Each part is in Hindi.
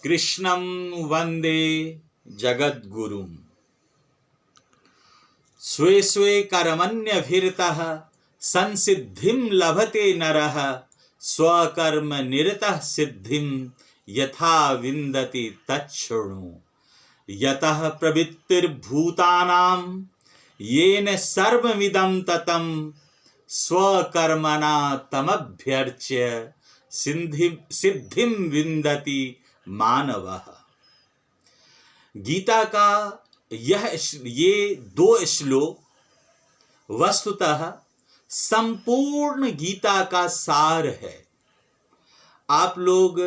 कृष्णं वंदे जगद्गुरुम्। स्वे स्वे कर्मण्यभिरतः संसिद्धिं लभते नरः स्वकर्म निरतः सिद्धिं यथा विन्दति तच्छृणु। यतः प्रवृत्तिर्भूतानां येन सर्वमिदं ततं स्वकर्मणा तमभ्यर्च्य सिद्धिं विन्दति मानवः। गीता का ये 2 श्लोक वस्तुतः संपूर्ण गीता का सार है। आप लोग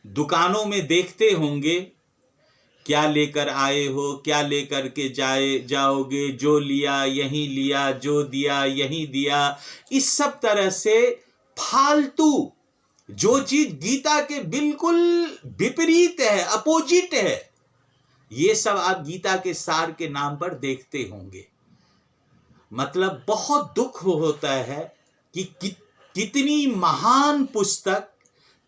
दुकानों में देखते होंगे, क्या लेकर आए हो, क्या लेकर के जाओगे, जो लिया यहीं लिया, जो दिया यहीं दिया। इस सब तरह से फालतू जो चीज गीता के बिल्कुल विपरीत है, अपोजिट है, ये सब आप गीता के सार के नाम पर देखते होंगे। मतलब बहुत दुख होता है कि कितनी महान पुस्तक,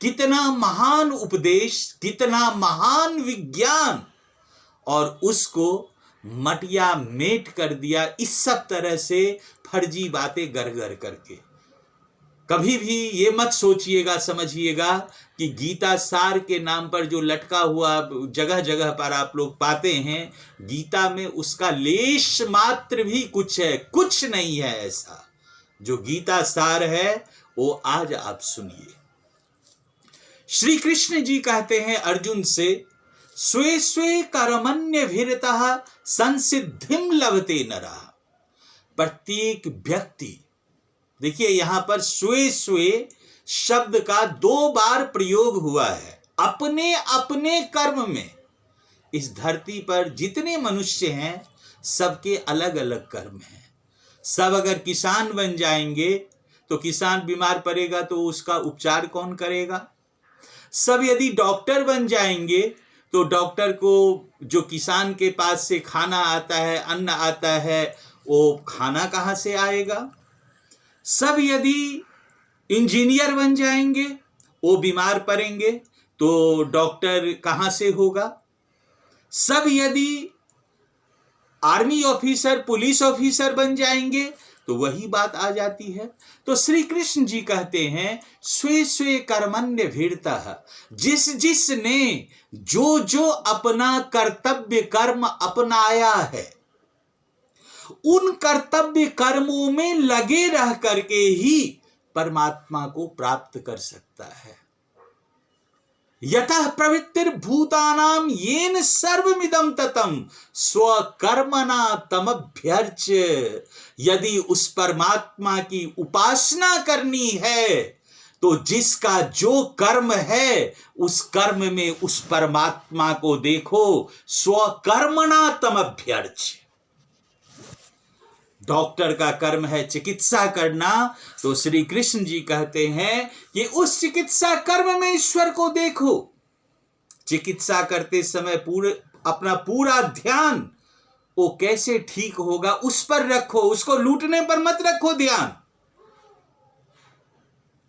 कितना महान उपदेश, कितना महान विज्ञान, और उसको मटिया मेट कर दिया इस सब तरह से फर्जी बातें गर गर करके। कभी भी ये मत सोचिएगा, समझिएगा कि गीता सार के नाम पर जो लटका हुआ जगह जगह पर आप लोग पाते हैं, गीता में उसका लेश मात्र भी कुछ है, कुछ नहीं है ऐसा। जो गीता सार है वो आज आप सुनिए। श्री कृष्ण जी कहते हैं अर्जुन से, स्वे स्वे कर्मण्यभिरतः संसिद्धिं लभते नरः। प्रत्येक व्यक्ति, देखिए यहां पर स्वे स्वे शब्द का 2 बार प्रयोग हुआ है। अपने अपने कर्म में, इस धरती पर जितने मनुष्य हैं सबके अलग अलग कर्म हैं। सब अगर किसान बन जाएंगे तो किसान बीमार पड़ेगा तो उसका उपचार कौन करेगा। सब यदि डॉक्टर बन जाएंगे तो डॉक्टर को जो किसान के पास से खाना आता है, अन्न आता है, वो खाना कहाँ से आएगा। सब यदि इंजीनियर बन जाएंगे, वो बीमार पड़ेंगे तो डॉक्टर कहाँ से होगा। सब यदि आर्मी ऑफिसर, पुलिस ऑफिसर बन जाएंगे तो वही बात आ जाती है। तो श्री कृष्ण जी कहते हैं, स्वे स्वे कर्मण्यभिरतः, जिस जिसने जो जो अपना कर्तव्य कर्म अपनाया है, उन कर्तव्य कर्मों में लगे रह करके ही परमात्मा को प्राप्त कर सकता है। यतः प्रवृत्तिर्भूतानां येन सर्वमिदं ततं स्वकर्मणा तमभ्यर्च्य। यदि उस परमात्मा की उपासना करनी है तो जिसका जो कर्म है उस कर्म में उस परमात्मा को देखो, स्वकर्मणा तमभ्यर्च्य। डॉक्टर का कर्म है चिकित्सा करना, तो श्री कृष्ण जी कहते हैं कि उस चिकित्सा कर्म में ईश्वर को देखो। चिकित्सा करते समय अपना पूरा ध्यान वो कैसे ठीक होगा उस पर रखो, उसको लूटने पर मत रखो ध्यान।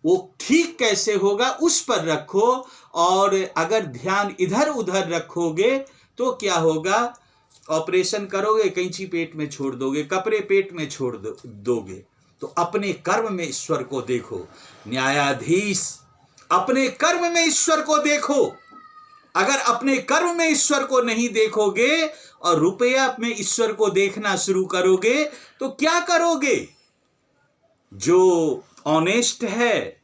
वो ठीक कैसे होगा उस पर रखो, और अगर ध्यान इधर उधर रखोगे तो क्या होगा, ऑपरेशन करोगे, कैंची पेट में छोड़ दोगे, कपड़े पेट में छोड़ दोगे। तो अपने कर्म में ईश्वर को देखो। न्यायाधीश, अपने कर्म में ईश्वर को देखो। अगर अपने कर्म में ईश्वर को नहीं देखोगे और रुपया में ईश्वर को देखना शुरू करोगे तो क्या करोगे। जो ऑनेस्ट है,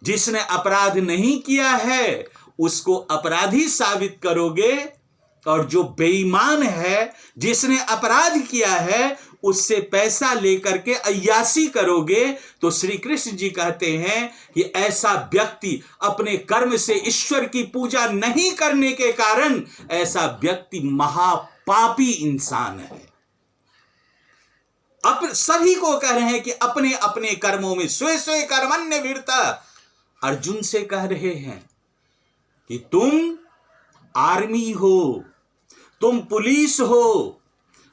जिसने अपराध नहीं किया है, उसको अपराधी साबित करोगे, और जो बेईमान है, जिसने अपराध किया है, उससे पैसा लेकर के अय्यासी करोगे। तो श्री कृष्ण जी कहते हैं कि ऐसा व्यक्ति अपने कर्म से ईश्वर की पूजा नहीं करने के कारण ऐसा व्यक्ति महापापी इंसान है। सभी को कह रहे हैं कि अपने अपने कर्मों में स्वे स्वे कर्मण्यभिरतः। अर्जुन से कह रहे हैं कि तुम आर्मी हो, तुम पुलिस हो,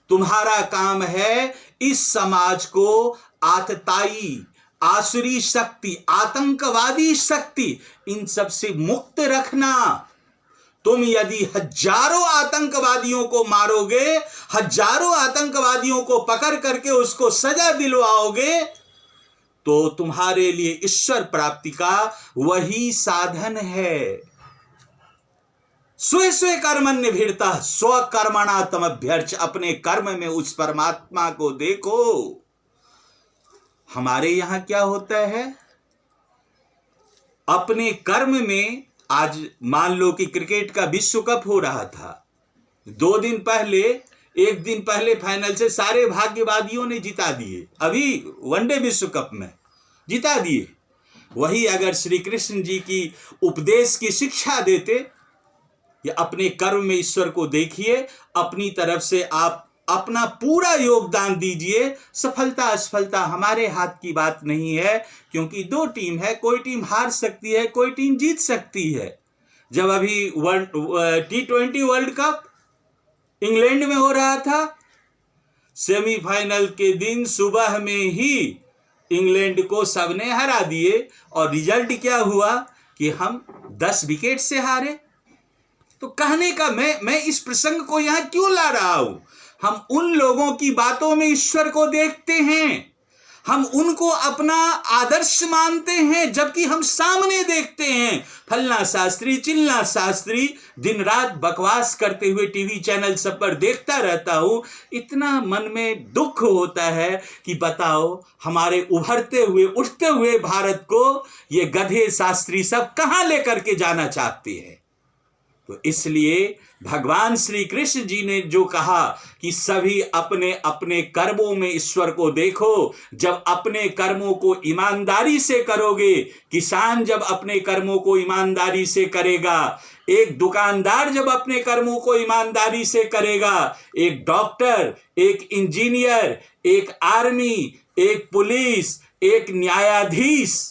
तुम्हारा काम है इस समाज को आतताई, आसुरी शक्ति, आतंकवादी शक्ति, इन सब से मुक्त रखना। तुम यदि हजारों आतंकवादियों को मारोगे, हजारों आतंकवादियों को पकड़ करके उसको सजा दिलवाओगे, तो तुम्हारे लिए ईश्वर प्राप्ति का वही साधन है। स्वे स्वे कर्मण्यभिरता स्वकर्मणा तमभ्यर्च, अपने कर्म में उस परमात्मा को देखो। हमारे यहां क्या होता है, अपने कर्म में, आज मान लो कि क्रिकेट का विश्व कप हो रहा था, 2 दिन पहले, 1 दिन पहले फाइनल से सारे भाग्यवादियों ने जिता दिए, अभी वनडे विश्व कप में जिता दिए। वही अगर श्री कृष्ण जी की उपदेश की शिक्षा देते, या अपने कर्म में ईश्वर को देखिए, अपनी तरफ से आप अपना पूरा योगदान दीजिए, सफलता असफलता हमारे हाथ की बात नहीं है, क्योंकि 2 टीम है, कोई टीम हार सकती है, कोई टीम जीत सकती है। जब अभी T20 वर्ल्ड कप इंग्लैंड में हो रहा था, सेमीफाइनल के दिन सुबह में ही इंग्लैंड को सबने हरा दिए, और रिजल्ट क्या हुआ कि हम 10 विकेट से हारे। तो कहने का मैं इस प्रसंग को यहां क्यों ला रहा हूं, हम उन लोगों की बातों में ईश्वर को देखते हैं, हम उनको अपना आदर्श मानते हैं, जबकि हम सामने देखते हैं फलना शास्त्री चिल्ला शास्त्री दिन रात बकवास करते हुए टीवी चैनल सब पर देखता रहता हूं। इतना मन में दुख होता है कि बताओ, हमारे उभरते हुए उठते हुए भारत को ये गधे शास्त्री सब कहां लेकर के जाना चाहते हैं। तो इसलिए भगवान श्री कृष्ण जी ने जो कहा कि सभी अपने अपने कर्मों में ईश्वर को देखो, जब अपने कर्मों को ईमानदारी से करोगे, किसान जब अपने कर्मों को ईमानदारी से करेगा, एक दुकानदार जब अपने कर्मों को ईमानदारी से करेगा, एक डॉक्टर, एक इंजीनियर, एक आर्मी, एक पुलिस, एक न्यायाधीश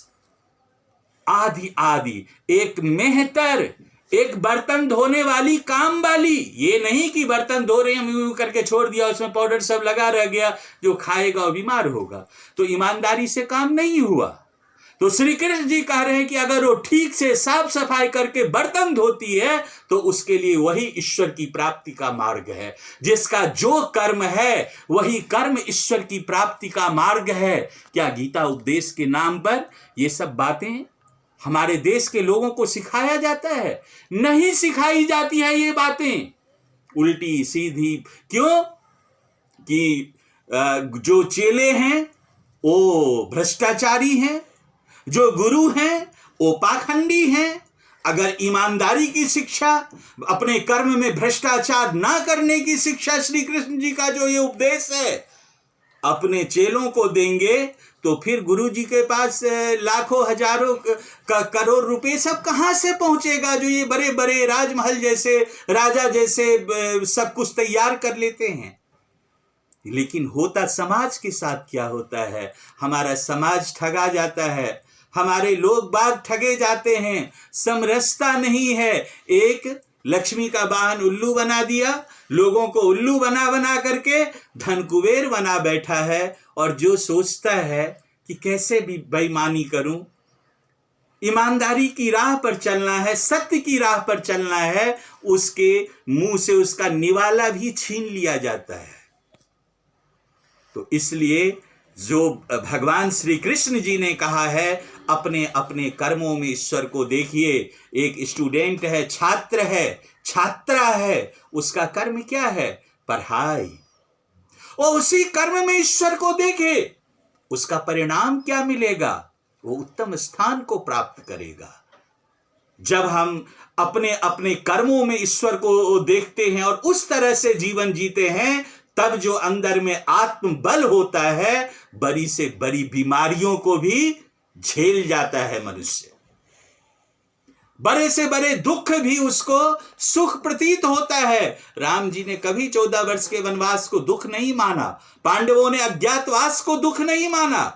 आदि आदि, एक मेहतर, एक बर्तन धोने वाली काम वाली, ये नहीं कि बर्तन धो रहे हैं यूं करके छोड़ दिया, उसमें पाउडर सब लगा रह गया, जो खाएगा वो बीमार होगा, तो ईमानदारी से काम नहीं हुआ। तो श्री कृष्ण जी कह रहे हैं कि अगर वो ठीक से साफ सफाई करके बर्तन धोती है, तो उसके लिए वही ईश्वर की प्राप्ति का मार्ग है। जिसका जो कर्म है वही कर्म ईश्वर की प्राप्ति का मार्ग है। क्या गीता उपदेश के नाम पर ये सब बातें हमारे देश के लोगों को सिखाया जाता है? नहीं सिखाई जाती है ये बातें, उल्टी सीधी। क्यों? कि जो चेले हैं वो भ्रष्टाचारी हैं, जो गुरु हैं वो पाखंडी हैं। अगर ईमानदारी की शिक्षा, अपने कर्म में भ्रष्टाचार ना करने की शिक्षा श्री कृष्ण जी का जो ये उपदेश है अपने चेलों को देंगे, तो फिर गुरु जी के पास लाखों हजारों करोड़ रुपए सब कहां से पहुंचेगा, जो ये बड़े बड़े राजमहल जैसे, राजा जैसे सब कुछ तैयार कर लेते हैं। लेकिन होता समाज के साथ क्या होता है? हमारा समाज ठगा जाता है, हमारे लोग बाग ठगे जाते हैं, समरसता नहीं है। एक लक्ष्मी का वाहन उल्लू बना दिया, लोगों को उल्लू बना बना करके धन कुबेर बना बैठा है, और जो सोचता है कि कैसे भी बेईमानी करूं, ईमानदारी की राह पर चलना है, सत्य की राह पर चलना है, उसके मुंह से उसका निवाला भी छीन लिया जाता है। तो इसलिए जो भगवान श्री कृष्ण जी ने कहा है, अपने अपने कर्मों में ईश्वर को देखिए। एक स्टूडेंट है, छात्र है, छात्रा है, उसका कर्म क्या है? पढ़ाई। और उसी कर्म में ईश्वर को देखे, उसका परिणाम क्या मिलेगा? वो उत्तम स्थान को प्राप्त करेगा। जब हम अपने अपने कर्मों में ईश्वर को देखते हैं और उस तरह से जीवन जीते हैं, तब जो अंदर में आत्मबल होता है, बड़ी से बड़ी बीमारियों को भी झेल जाता है मनुष्य। बड़े से बड़े दुख भी उसको सुख प्रतीत होता है। राम जी ने कभी 14 वर्ष के वनवास को दुख नहीं माना, पांडवों ने अज्ञातवास को दुख नहीं माना।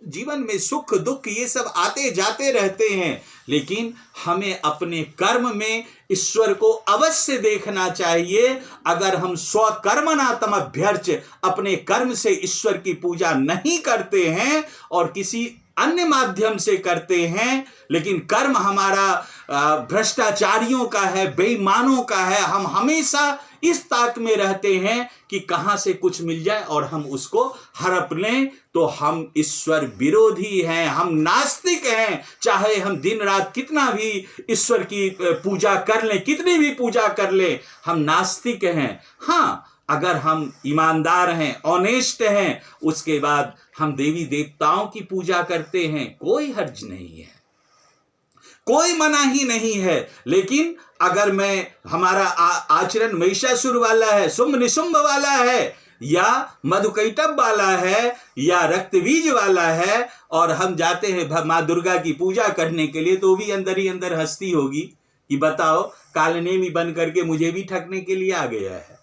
जीवन में सुख दुख ये सब आते जाते रहते हैं, लेकिन हमें अपने कर्म में ईश्वर को अवश्य देखना चाहिए। अगर हम स्वकर्मणा तमभ्यर्च, अपने कर्म से ईश्वर की पूजा नहीं करते हैं और किसी अन्य माध्यम से करते हैं, लेकिन कर्म हमारा भ्रष्टाचारियों का है, बेईमानों का है। हम हमेशा इस ताक में रहते हैं कि कहां से कुछ मिल जाए और हम उसको हड़प लें। तो हम ईश्वर विरोधी हैं, हम नास्तिक हैं। चाहे हम दिन रात कितना भी ईश्वर की पूजा कर लें, कितनी भी पूजा कर लें, हम नास्तिक हैं। हाँ, अगर हम ईमानदार हैं, ऑनेस्ट हैं, उसके बाद हम देवी देवताओं की पूजा करते हैं, कोई हर्ज नहीं है, कोई मना ही नहीं है। लेकिन अगर हमारा आचरण महिषासुर वाला है, शुंभ निशुंभ वाला है, या मधुकैटभ वाला है, या रक्तबीज वाला है, और हम जाते हैं माँ दुर्गा की पूजा करने के लिए, तो भी अंदर ही अंदर हंसती होगी कि बताओ, कालनेमी बन करके मुझे भी ठगने के लिए आ गया है।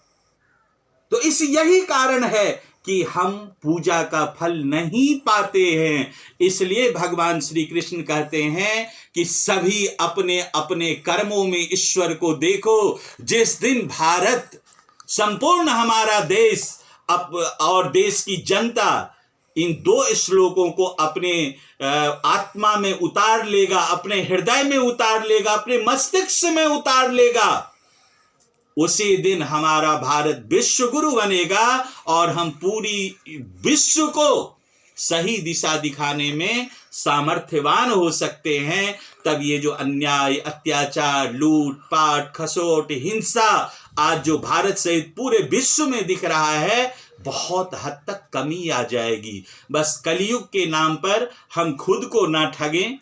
तो यही कारण है कि हम पूजा का फल नहीं पाते हैं। इसलिए भगवान श्री कृष्ण कहते हैं कि सभी अपने अपने कर्मों में ईश्वर को देखो। जिस दिन भारत, संपूर्ण हमारा देश और देश की जनता इन 2 श्लोकों को अपने आत्मा में उतार लेगा, अपने हृदय में उतार लेगा, अपने मस्तिष्क में उतार लेगा, उसी दिन हमारा भारत विश्व गुरु बनेगा और हम पूरी विश्व को सही दिशा दिखाने में सामर्थ्यवान हो सकते हैं। तब ये जो अन्याय, अत्याचार, लूट पाट, खसोट, हिंसा आज जो भारत सहित पूरे विश्व में दिख रहा है, बहुत हद तक कमी आ जाएगी। बस कलयुग के नाम पर हम खुद को ना ठगें,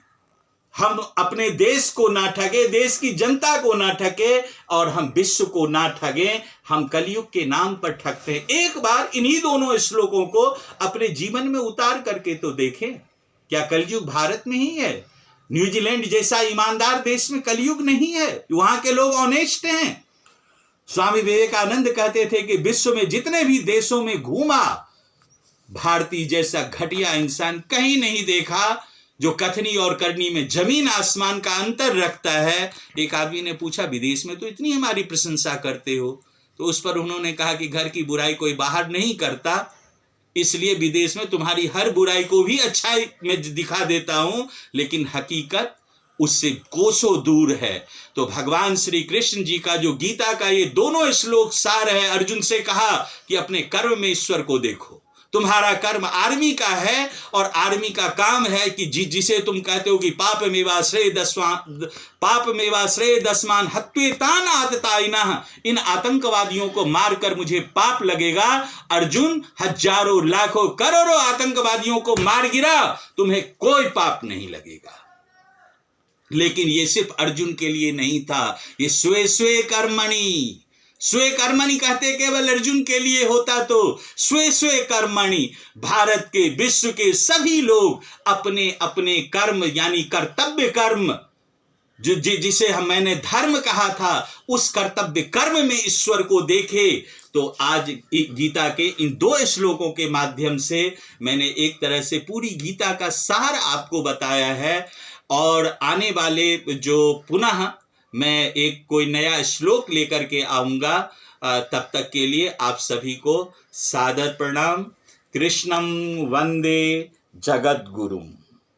हम अपने देश को ना ठगे, देश की जनता को ना ठगे, और हम विश्व को ना ठगे। हम कलयुग के नाम पर ठगते हैं। एक बार इन्हीं दोनों श्लोकों को अपने जीवन में उतार करके तो देखें। क्या कलयुग भारत में ही है? न्यूजीलैंड जैसा ईमानदार देश में कलयुग नहीं है? वहां के लोग ऑनेस्ट हैं। स्वामी विवेकानंद कहते थे कि विश्व में जितने भी देशों में घूमा, भारतीय जैसा घटिया इंसान कहीं नहीं देखा, जो कथनी और करनी में जमीन आसमान का अंतर रखता है। एक आदमी ने पूछा, विदेश में तो इतनी हमारी प्रशंसा करते हो, तो उस पर उन्होंने कहा कि घर की बुराई कोई बाहर नहीं करता, इसलिए विदेश में तुम्हारी हर बुराई को भी अच्छाई में दिखा देता हूं, लेकिन हकीकत उससे कोसों दूर है। तो भगवान श्री कृष्ण जी का जो गीता का ये दोनों श्लोक सार है, अर्जुन से कहा कि अपने कर्म में ईश्वर को देखो। तुम्हारा कर्म आर्मी का है, और आर्मी का काम है कि जिसे तुम कहते हो कि पाप मेवाश्रय दस्मान हत्वेतान आततायिनः, इन आतंकवादियों को मारकर मुझे पाप लगेगा। अर्जुन, हजारों लाखों करोड़ों आतंकवादियों को मार गिरा, तुम्हें कोई पाप नहीं लगेगा। लेकिन ये सिर्फ अर्जुन के लिए नहीं था, ये स्वे स्वे कर्मणि कहते केवल अर्जुन के लिए होता तो स्वे स्वे कर्मणि, भारत के, विश्व के सभी लोग अपने अपने कर्म यानी कर्तव्य कर्म, जिसे मैंने धर्म कहा था, उस कर्तव्य कर्म में ईश्वर को देखे। तो आज गीता के इन 2 श्लोकों के माध्यम से मैंने एक तरह से पूरी गीता का सार आपको बताया है। और आने वाले जो पुनः मैं एक कोई नया श्लोक लेकर के आऊंगा, तब तक के लिए आप सभी को सादर प्रणाम। कृष्णं वंदे जगद्गुरुम्।